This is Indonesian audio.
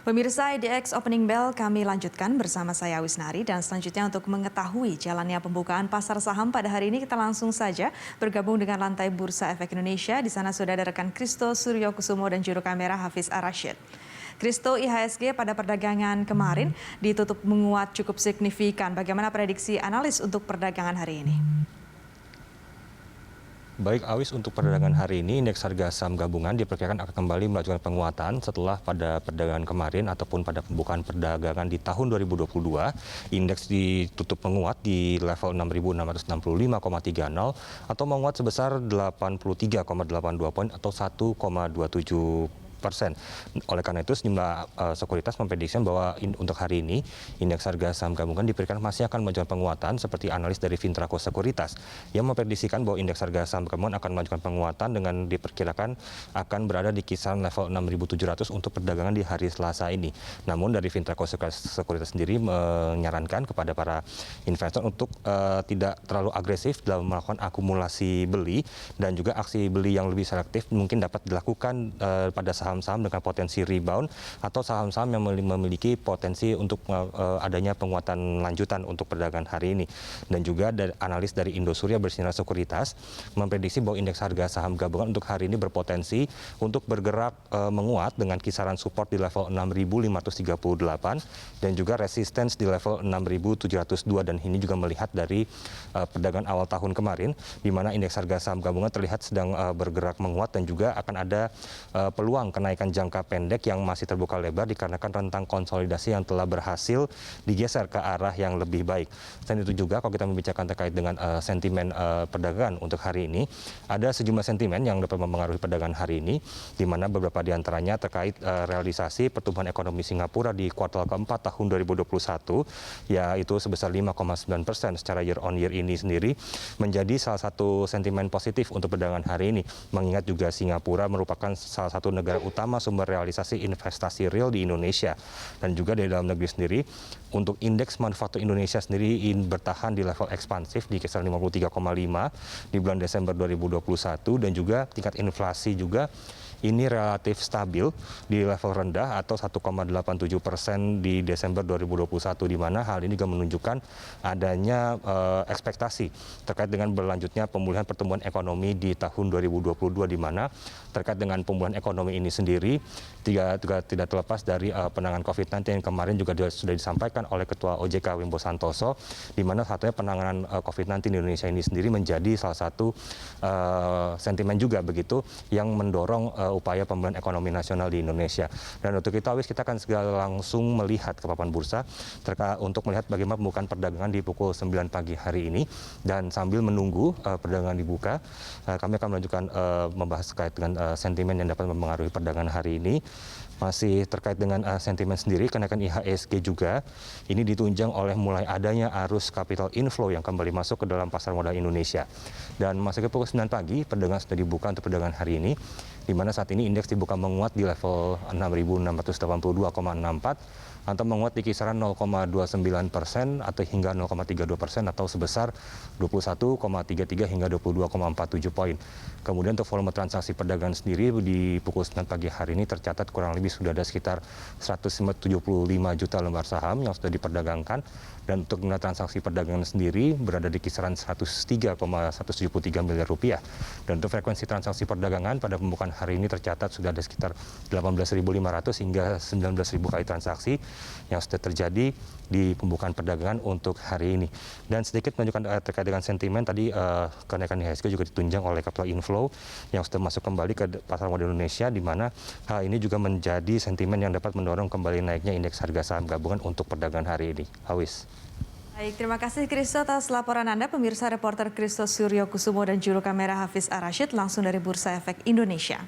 Pemirsa IDX Opening Bell kami lanjutkan bersama saya Wisnari dan selanjutnya untuk mengetahui jalannya pembukaan pasar saham pada hari ini kita langsung saja bergabung dengan lantai Bursa Efek Indonesia. Di sana sudah ada rekan Kristo Suryokusumo dan juru kamera Hafiz Ar-Rasyid. Kristo, IHSG pada perdagangan kemarin ditutup menguat cukup signifikan. Bagaimana prediksi analis untuk perdagangan hari ini? Baik Awis, untuk perdagangan hari ini indeks harga saham gabungan diperkirakan akan kembali melakukan penguatan setelah pada perdagangan kemarin ataupun pada pembukaan perdagangan di tahun 2022 indeks ditutup menguat di level 6.665,30 atau menguat sebesar 83,82 poin atau 1,27%. Oleh karena itu, sejumlah sekuritas memprediksi bahwa untuk hari ini indeks harga saham gabungan diperkirakan masih akan menunjukkan penguatan seperti analis dari Fintraco Sekuritas yang memprediksikan bahwa indeks harga saham gabungan akan menunjukkan penguatan dengan diperkirakan akan berada di kisaran level 6.700 untuk perdagangan di hari Selasa ini. Namun dari Fintraco Sekuritas sendiri menyarankan kepada para investor untuk tidak terlalu agresif dalam melakukan akumulasi beli dan juga aksi beli yang lebih selektif mungkin dapat dilakukan pada saham-saham dengan potensi rebound atau saham-saham yang memiliki potensi untuk adanya penguatan lanjutan untuk perdagangan hari ini. Dan juga dari analis dari Indosuria Bersinar Sekuritas memprediksi bahwa indeks harga saham gabungan untuk hari ini berpotensi untuk bergerak menguat dengan kisaran support di level 6.538 dan juga resistance di level 6.702, dan ini juga melihat dari perdagangan awal tahun kemarin di mana indeks harga saham gabungan terlihat sedang bergerak menguat dan juga akan ada peluang kenaikan jangka pendek yang masih terbuka lebar dikarenakan rentang konsolidasi yang telah berhasil digeser ke arah yang lebih baik. Selain itu juga kalau kita membicarakan terkait dengan sentimen perdagangan untuk hari ini, ada sejumlah sentimen yang dapat mempengaruhi perdagangan hari ini, di mana beberapa diantaranya terkait realisasi pertumbuhan ekonomi Singapura di kuartal keempat tahun 2021, yaitu sebesar 5,9% secara year on year ini sendiri menjadi salah satu sentimen positif untuk perdagangan hari ini, mengingat juga Singapura merupakan salah satu negara utama sumber realisasi investasi real di Indonesia. Dan juga dari dalam negeri sendiri, untuk indeks manufaktur Indonesia sendiri bertahan di level ekspansif di kisaran 53,5 di bulan Desember 2021, dan juga tingkat inflasi juga ini relatif stabil di level rendah atau 1,87% di Desember 2021, di mana hal ini juga menunjukkan adanya ekspektasi terkait dengan berlanjutnya pemulihan pertumbuhan ekonomi di tahun 2022, di mana terkait dengan pemulihan ekonomi ini sendiri juga tidak terlepas dari penanganan COVID-19 yang kemarin juga sudah disampaikan oleh Ketua OJK Wimbo Santoso, di mana satunya penanganan COVID-19 di Indonesia ini sendiri menjadi salah satu sentimen juga begitu yang mendorong upaya pemulihan ekonomi nasional di Indonesia. Dan untuk itu, Awis, kita akan segera langsung melihat ke papan bursa untuk melihat bagaimana pembukaan perdagangan di pukul 9 pagi hari ini. Dan sambil menunggu perdagangan dibuka, kami akan melanjutkan membahas terkait dengan sentimen yang dapat mempengaruhi perdagangan hari ini. Masih terkait dengan sentimen sendiri, kenaikan IHSG juga ini ditunjang oleh mulai adanya arus capital inflow yang kembali masuk ke dalam pasar modal Indonesia. Dan masuk ke pukul 9 pagi, perdagangan sudah dibuka untuk perdagangan hari ini, di mana saat ini indeks dibuka menguat di level 6.682,64 atau menguat di kisaran 0,29% atau hingga 0,32% atau sebesar 21,33 hingga 22,47 poin. Kemudian untuk volume transaksi perdagangan sendiri di pukul 9 pagi hari ini tercatat kurang lebih sudah ada sekitar 175 juta lembar saham yang sudah diperdagangkan, dan untuk nilai transaksi perdagangan sendiri berada di kisaran 103,173 miliar rupiah. Dan untuk frekuensi transaksi perdagangan pada pembukaan hari ini tercatat sudah ada sekitar 18.500 hingga 19.000 kali transaksi yang sudah terjadi di pembukaan perdagangan untuk hari ini. Dan sedikit menunjukkan terkait dengan sentimen tadi, kenaikan IHSG juga ditunjang oleh capital inflow yang sudah masuk kembali ke pasar modal Indonesia, di mana hal ini juga menjadi sentimen yang dapat mendorong kembali naiknya indeks harga saham gabungan untuk perdagangan hari ini. Awis. Baik, terima kasih Kristo atas laporan Anda. Pemirsa, reporter Kristo Suryokusumo dan juru kamera Hafiz Ar-Rasyid langsung dari Bursa Efek Indonesia.